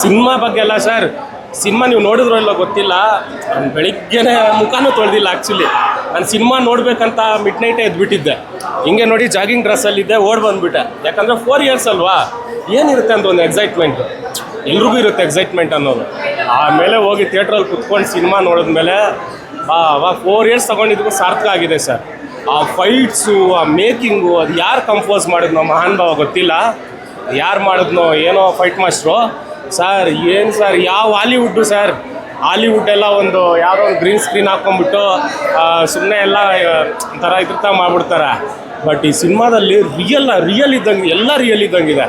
Cinema ಬಗ್ಗೆ ಅಲ್ಲ sir, cinema ನೀವು ನೋಡಿದ್ರೋ ಇಲ್ಲೋ ಗೊತ್ತಿಲ್ಲ. ನಾನು ಬೆಳಿಗ್ಗೆನೇ ಮುಖನೂ ತೊಳೆದಿಲ್ಲ ಆ್ಯಕ್ಚುಲಿ. ನಾನು ಸಿನಿಮಾ ನೋಡಬೇಕಂತ ಮಿಡ್ ನೈಟೇ ಎದ್ಬಿಟ್ಟಿದ್ದೆ. ಹಿಂಗೆ ನೋಡಿ ಜಾಗಿಂಗ್ ಡ್ರೆಸ್ಸಲ್ಲಿದ್ದೆ, ಓಡ್ ಬಂದುಬಿಟ್ಟೆ. ಯಾಕಂದರೆ 4 ಇಯರ್ಸ್ ಅಲ್ವಾ, ಏನಿರುತ್ತೆ ಅಂತ ಒಂದು ಎಕ್ಸೈಟ್ಮೆಂಟು, ಎಲ್ರಿಗೂ ಇರುತ್ತೆ ಎಕ್ಸೈಟ್ಮೆಂಟ್ ಅನ್ನೋದು. ಆಮೇಲೆ ಹೋಗಿ ಥಿಯೇಟ್ರಲ್ಲಿ ಕುತ್ಕೊಂಡು ಸಿನಿಮಾ ನೋಡಿದ್ಮೇಲೆ 4 ಇಯರ್ಸ್ ತೊಗೊಂಡಿದ್ದಕ್ಕೂ ಸಾರ್ಥಕ ಆಗಿದೆ ಸರ್. ಆ ಫೈಟ್ಸು, ಆ ಮೇಕಿಂಗು, ಅದು ಯಾರು ಕಂಪೋಸ್ ಮಾಡಿದ್ನೋ ಮಹಾನ್ ಭಾವ ಗೊತ್ತಿಲ್ಲ, ಯಾರು ಮಾಡಿದ್ನೋ ಏನೋ ಫೈಟ್ ಮಾಸ್ಟ್ರು ಸರ್. ಏನು ಸರ್, ಯಾವ ಹಾಲಿವುಡ್ಡು ಸರ್, ಹಾಲಿವುಡ್ ಎಲ್ಲ ಒಂದು ಯಾವುದೋ ಒಂದು ಗ್ರೀನ್ ಸ್ಕ್ರೀನ್ ಹಾಕ್ಕೊಂಬಿಟ್ಟು ಸುಮ್ಮನೆ ಎಲ್ಲ ಒಂಥರ ಇದ್ರ ಮಾಡಿಬಿಡ್ತಾರೆ. ಬಟ್ ಈ ಸಿನಿಮಾದಲ್ಲಿ ರಿಯಲ್ ಇದ್ದಂಗೆ, ಎಲ್ಲ ರಿಯಲ್ ಇದ್ದಂಗಿದೆ.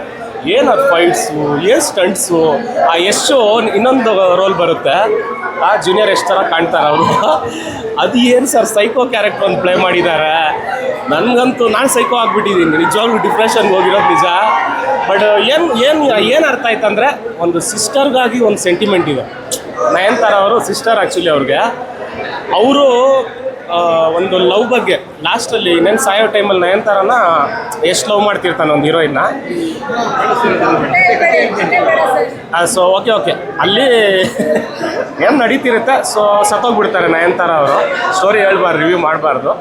ಏನು ಅದು ಫೈಟ್ಸು, ಏನು ಸ್ಟಂಟ್ಸು, ಆ ಯಶು ಇನ್ನೊಂದು ರೋಲ್ ಬರುತ್ತೆ, ಆ ಜೂನಿಯರ್ ಎಷ್ಟು ಥರ ಕಾಣ್ತಾರೆ ಅವರು. ಅದು ಏನು ಸರ್, ಸೈಕೋ ಕ್ಯಾರೆಕ್ಟರ್ ಒಂದು ಪ್ಲೇ ಮಾಡಿದ್ದಾರೆ. ನನಗಂತೂ ನಾನು ಸೈಕೋ ಆಗಿಬಿಟ್ಟಿದ್ದೀನಿ, ನಿಜವಾಗ್ಲೂ ಡಿಪ್ರೆಷನ್ಗೆ ಹೋಗಿರೋದು ನಿಜ. ಬಟ್ ಏನು ಅರ್ಥ ಆಯ್ತಂದರೆ, ಒಂದು ಸಿಸ್ಟರ್ಗಾಗಿ ಒಂದು ಸೆಂಟಿಮೆಂಟ್ ಇದೆ. ನಯನತಾರ ಅವರು ಸಿಸ್ಟರ್ ಆ್ಯಕ್ಚುಲಿ ಅವ್ರಿಗೆ. ಅವರು ಒಂದು ಲವ್ ಬಗ್ಗೆ ಲಾಸ್ಟಲ್ಲಿ ಇನ್ನೇನು ಸಾಯೋ ಟೈಮಲ್ಲಿ ನಯನತಾರನ ಎಷ್ಟು ಲವ್ ಮಾಡ್ತಿರ್ತಾನೆ ಒಂದು ಹೀರೋಯಿನ್ನ. ಸೊ ಓಕೆ ಅಲ್ಲಿ ಏನು ನಡೀತಿರುತ್ತೆ. ಸೊ ಸತ್ತೋಗ್ಬಿಡ್ತಾರೆ ನಯನತಾರ ಅವರು. ಸ್ಟೋರಿ ಹೇಳ್ಬಾರ್ದು, ರಿವ್ಯೂ ಮಾಡಬಾರ್ದು.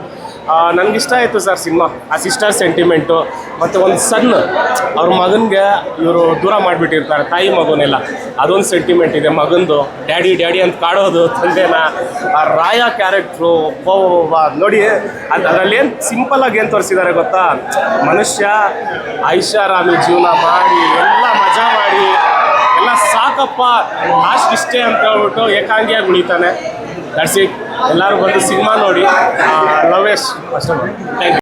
ನನಗಿಷ್ಟ ಆಯಿತು ಸರ್ ಸಿನಿಮಾ. ಆ ಸಿಸ್ಟರ್ ಸೆಂಟಿಮೆಂಟು ಮತ್ತು ಒಂದು ಸಣ್ಣ ಅವ್ರ ಮಗನಿಗೆ ಇವರು ದೂರ ಮಾಡಿಬಿಟ್ಟಿರ್ತಾರೆ, ತಾಯಿ ಮಗುನೆಲ್ಲ. ಅದೊಂದು ಸೆಂಟಿಮೆಂಟ್ ಇದೆ ಮಗಂದು. ಡ್ಯಾಡಿ ಅಂತ ಕಾಡೋದು ತಂದೆನ. ಆ ರಾಯ ಕ್ಯಾರೆಕ್ಟ್ರು ನೋಡಿ, ಅದರಲ್ಲಿ ಏನು ಸಿಂಪಲ್ಲಾಗಿ ಏನು ತೋರಿಸಿದ್ದಾರೆ ಗೊತ್ತಾ, ಮನುಷ್ಯ ಐಷಾರಾಮಿ ಜೀವನ ಮಾಡಿ ಎಲ್ಲ ಮಜಾ ಮಾಡಿ ಎಲ್ಲ ಸಾಕಪ್ಪ ಲಾಸ್ಟ್ ಇಷ್ಟೇ ಅಂತ ಹೇಳ್ಬಿಟ್ಟು ಏಕಾಂಗಿಯಾಗಿ ಉಳಿತಾನೆ. That's it. ಎಲ್ಲರೂ ಬಂದು ಸಿನಿಮಾ ನೋಡಿ. ಲವೇಶ್ ಅಷ್ಟೇ. Thank you.